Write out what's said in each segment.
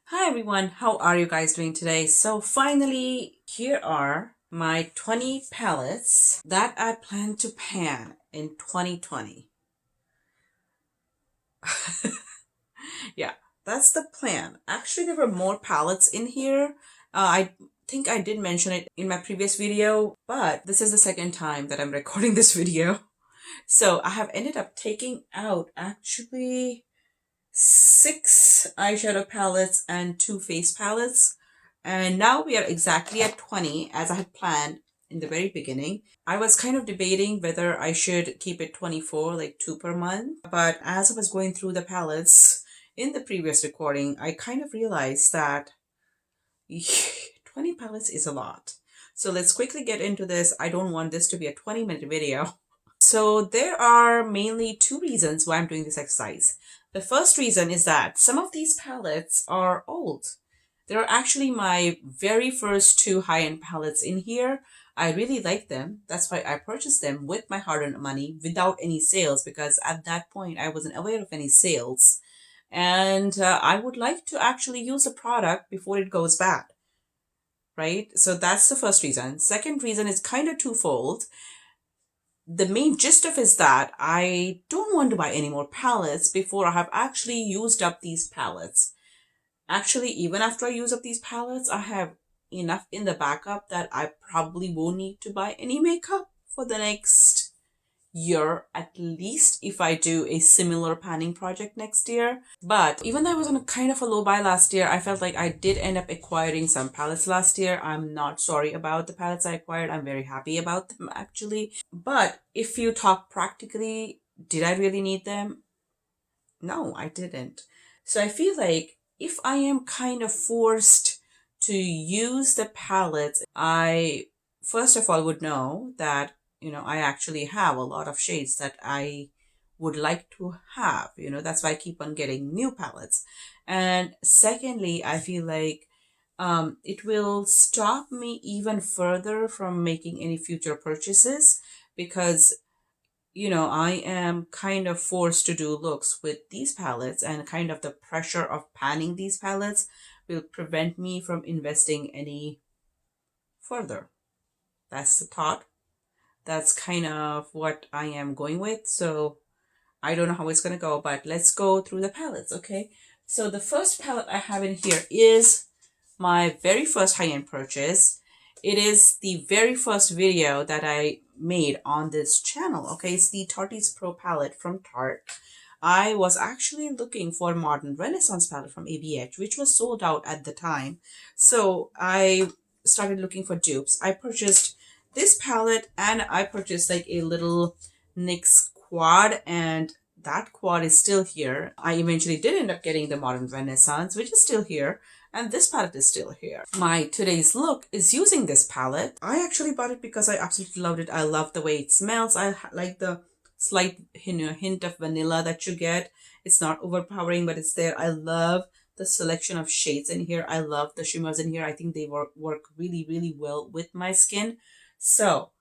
Hi everyone, how are you guys doing today? So finally, here are my 20 palettes that I plan to pan in 2020. Yeah, that's the plan. Actually, there were more palettes in here. I think I did mention it in my previous video, but this is the second time that I'm recording this video. So I have ended up taking out actually 6 eyeshadow palettes and 2 face palettes. And now we are exactly at 20 as I had planned in the very beginning. I was kind of debating whether I should keep it 24, like 2 per month. But as I was going through the palettes in the previous recording, I kind of realized that 20 palettes is a lot. So let's quickly get into this. I don't want this to be a 20-minute video. So there are mainly 2 reasons why I'm doing this exercise. The first reason is that some of these palettes are old. They're actually my very first 2 high-end palettes in here. I really like them. That's why I purchased them with my hard-earned money without any sales, because at that point I wasn't aware of any sales. And I would like to actually use the product before it goes bad. Right? So that's the first reason. Second reason is kind of twofold. The main gist of it is that I don't want to buy any more palettes before I have actually used up these palettes. Actually, even after I use up these palettes, I have enough in the backup that I probably won't need to buy any makeup for the next year, at least, if I do a similar panning project next year. But even though I was on a kind of a low buy last year, I felt like I did end up acquiring some palettes last year. I'm not sorry about the palettes I acquired. I'm very happy about them actually. But if you talk practically, did I really need them? No, I didn't. So I feel like if I am kind of forced to use the palettes, I first of all would know that I actually have a lot of shades that I would like to have. That's why I keep on getting new palettes. And secondly, I feel like it will stop me even further from making any future purchases, because I am kind of forced to do looks with these palettes, and kind of the pressure of panning these palettes will prevent me from investing any further. That's the thought. That's kind of what I am going with. So I don't know how it's going to go, but let's go through the palettes, okay? So the first palette I have in here is my very first high-end purchase. It is the very first video that I made on this channel, okay? It's the Tarte's Pro palette from Tarte. I was actually looking for a Modern Renaissance palette from ABH, which was sold out at the time. So I started looking for dupes. I purchased this palette, and I purchased like a little NYX quad, and that quad is still here. I eventually did end up getting the Modern Renaissance, which is still here, and this palette is still here. My today's look is using this palette. I actually bought it because I absolutely loved it. I love the way it smells. I like the slight hint of vanilla that you get. It's not overpowering, but it's there. I love the selection of shades in here. I love the shimmers in here. I think they work really, really well with my skin. So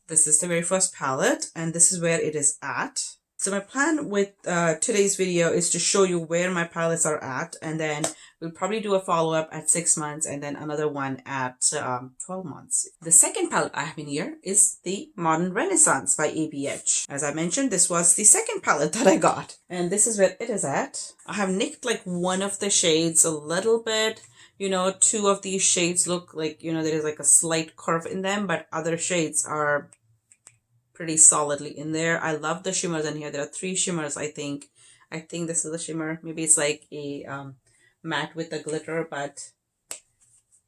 this is the very first palette, and this is where it is at. So my plan with today's video is to show you where my palettes are at, and then we'll probably do a follow-up at 6 months and then another one at 12 months. The second palette I have in here is the Modern Renaissance by ABH. As I mentioned, this was the second palette that I got, and this is where it is at. I have nicked like one of the shades a little bit. 2 of these shades look like, there is like a slight curve in them, but other shades are pretty solidly in there. I love the shimmers in here. There are 3 shimmers, I think. I think this is a shimmer. Maybe it's like a matte with the glitter, but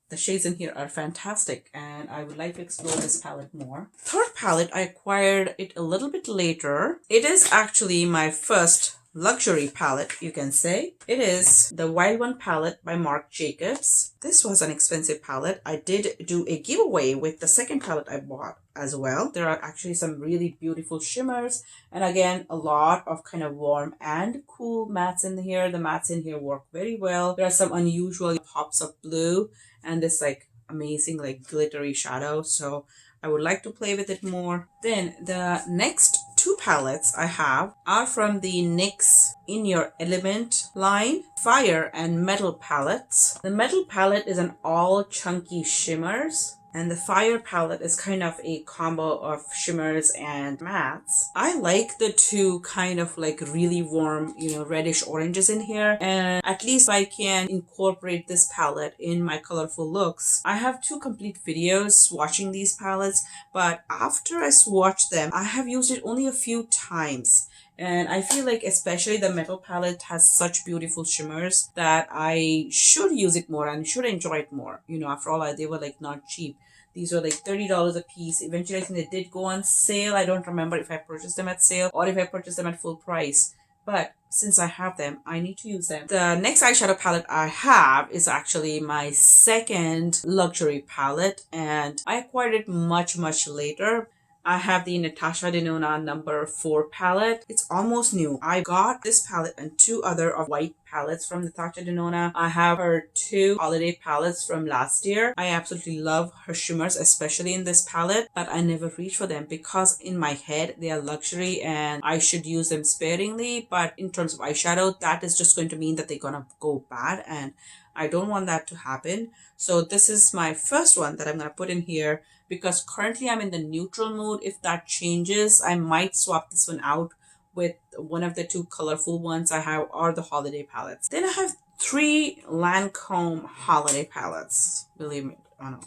the shades in here are fantastic, and I would like to explore this palette more. Third palette, I acquired it a little bit later. It is actually my first luxury palette, you can say. It is the Wild One palette by Marc Jacobs. This was an expensive palette. I did do a giveaway with the second palette I bought as well. There are actually some really beautiful shimmers, and again, a lot of kind of warm and cool mattes in here. The mattes in here work very well. There are some unusual pops of blue and this like amazing like glittery shadow, so I would like to play with it more. Then the next two palettes I have are from the NYX In Your Element line, Fire and Metal palettes. The Metal palette is an all chunky shimmers, and the Fire palette is kind of a combo of shimmers and mattes. I like the two kind of like really warm, reddish oranges in here. And at least I can incorporate this palette in my colorful looks. I have two complete videos swatching these palettes, but after I swatch them, I have used it only a few times. And I feel like especially the Metal palette has such beautiful shimmers that I should use it more and should enjoy it more. After all, they were like not cheap. These were like $30 a piece. Eventually, I think they did go on sale. I don't remember if I purchased them at sale or if I purchased them at full price. But since I have them, I need to use them. The next eyeshadow palette I have is actually my second luxury palette, and I acquired it much, much later. I have the Natasha Denona number 4 palette. It's almost new. I got this palette and two other of white palettes from Natasha Denona. I have her 2 holiday palettes from last year. I absolutely love her shimmers, especially in this palette, but I never reach for them because in my head they are luxury and I should use them sparingly. But in terms of eyeshadow, that is just going to mean that they're gonna go bad, and I don't want that to happen. So this is my first one that I'm gonna put in here because currently I'm in the neutral mood. If that changes, I might swap this one out with one of the 2 colorful ones I have or the holiday palettes. Then I have 3 Lancome holiday palettes, believe me or not.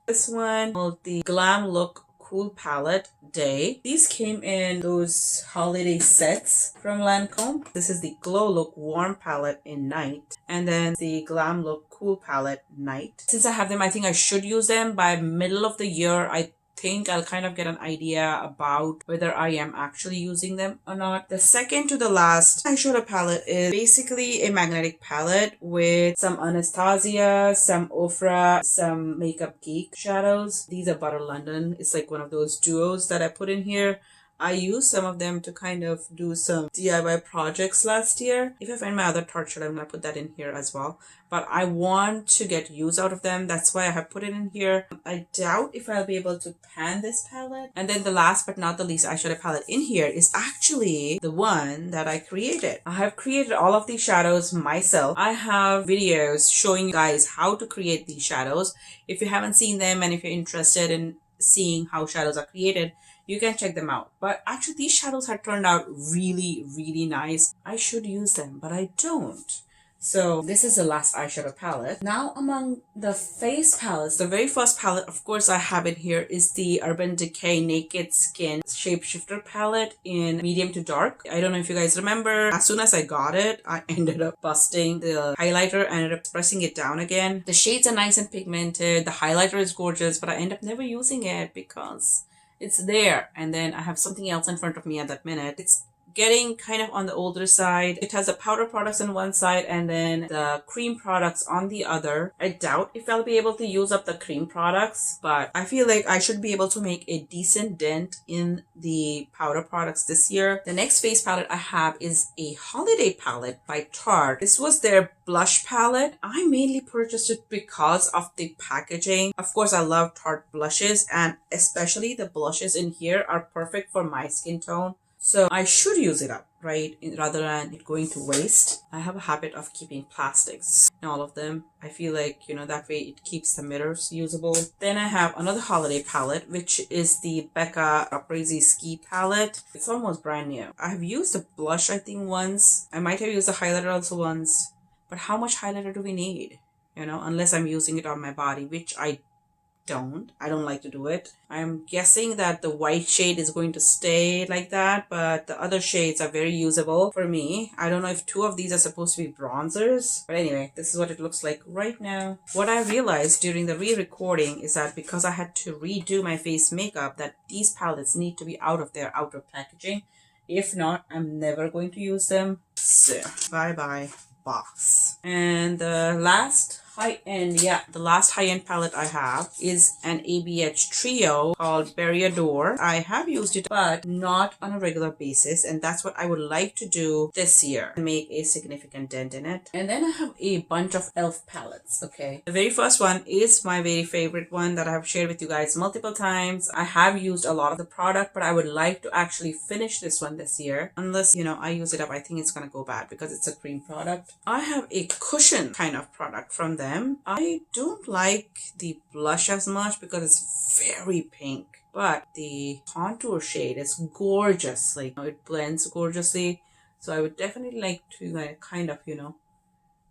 This one is the Glam Look Cool Palette Day. These came in those holiday sets from Lancome. This is the Glow Look Warm Palette in Night, and then the Glam Look Cool Palette Night. Since I have them, I think I should use them by middle of the year. I think I'll kind of get an idea about whether I am actually using them or not. The second to the last eyeshadow palette is basically a magnetic palette with some Anastasia, some Ofra, some Makeup Geek shadows. These are Butter London. It's like one of those duos that I put in here. I used some of them to kind of do some DIY projects last year. If I find my other Tarte shade, I'm going to put that in here as well. But I want to get use out of them. That's why I have put it in here. I doubt if I'll be able to pan this palette. And then the last but not the least eyeshadow palette in here is actually the one that I created. I have created all of these shadows myself. I have videos showing you guys how to create these shadows. If you haven't seen them and if you're interested in seeing how shadows are created, you can check them out. But actually these shadows have turned out really, really nice. I should use them, but I don't. So this is the last eyeshadow palette. Now among the face palettes, the very first palette, of course, I have in here is the Urban Decay Naked Skin Shapeshifter palette in medium to dark. I don't know if you guys remember, as soon as I got it, I ended up busting the highlighter and ended up pressing it down again. The shades are nice and pigmented. The highlighter is gorgeous, but I end up never using it because it's there. And then I have something else in front of me at that minute. It's getting kind of on the older side. It has the powder products on one side and then the cream products on the other. I doubt if I'll be able to use up the cream products, but I feel like I should be able to make a decent dent in the powder products this year. The next face palette I have is a holiday palette by Tarte. This was their blush palette. I mainly purchased it because of the packaging. Of course, I love Tarte blushes, and especially the blushes in here are perfect for my skin tone. So I should use it up, right? Rather than it going to waste. I have a habit of keeping plastics in all of them. I feel like, that way it keeps the mirrors usable. Then I have another holiday palette, which is the Becca Raprese Ski palette. It's almost brand new. I have used the blush, I think, once. I might have used the highlighter also once. But how much highlighter do we need? Unless I'm using it on my body, which I don't like to do it. I'm guessing that the white shade is going to stay like that, but the other shades are very usable for me. I don't know if 2 of these are supposed to be bronzers, but anyway, this is what it looks like right now. What I realized during the re-recording is that because I had to redo my face makeup, that these palettes need to be out of their outer packaging. If not, I'm never going to use them. So, bye-bye box. And the last high-end, yeah, the last high-end palette I have is an ABH trio called Barriador. I have used it, but not on a regular basis, and that's what I would like to do this year, make a significant dent in it. And then I have a bunch of e.l.f. palettes, okay? The very first one is my very favorite one that I have shared with you guys multiple times. I have used a lot of the product, but I would like to actually finish this one this year. Unless, you know, I use it up, I think it's gonna go bad because it's a cream product. I have a cushion kind of product from them. I don't like the blush as much because it's very pink, but the contour shade is gorgeous. Like, you know, it blends gorgeously. So I would definitely like to kind of, you know,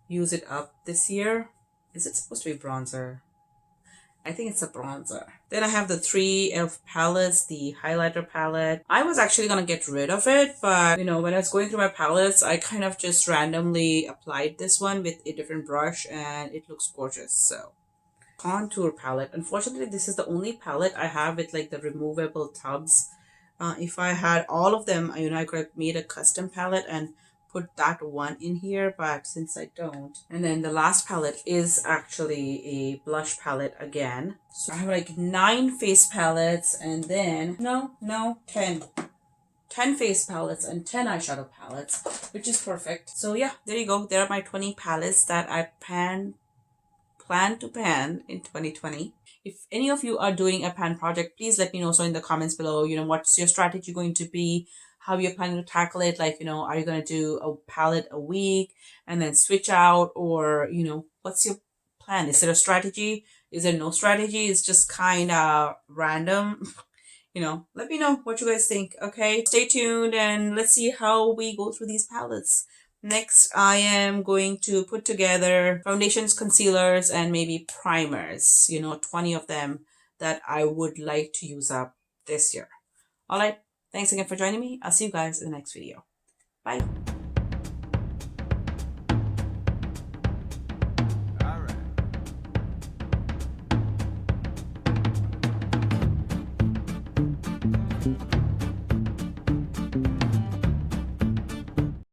use it up this year. Is it supposed to be bronzer? I think it's a bronzer. Then I have the 3 e.l.f. palettes, the highlighter palette. I was actually gonna get rid of it, but you know, when I was going through my palettes, I kind of just randomly applied this one with a different brush and it looks gorgeous. So, contour palette. Unfortunately, this is the only palette I have with like the removable tubs. If I had all of them, you know, I could have made a custom palette and put that one in here, but since I don't. And then the last palette is actually a blush palette again. So I have like 9 face palettes and then, 10. 10 face palettes and 10 eyeshadow palettes, which is perfect. So yeah, there you go. There are my 20 palettes that I plan to pan in 2020. If any of you are doing a pan project, please let me know so in the comments below, you know, what's your strategy going to be, how you're planning to tackle it. Like, you know, are you going to do a palette a week and then switch out, or, you know, what's your plan? Is there a strategy? Is there no strategy? It's just kind of random. You know, let me know what you guys think. Okay, stay tuned and let's see how we go through these palettes. Next, I am going to put together foundations, concealers, and maybe primers, you know, 20 of them that I would like to use up this year. All right, thanks again for joining me. I'll see you guys in the next video. Bye.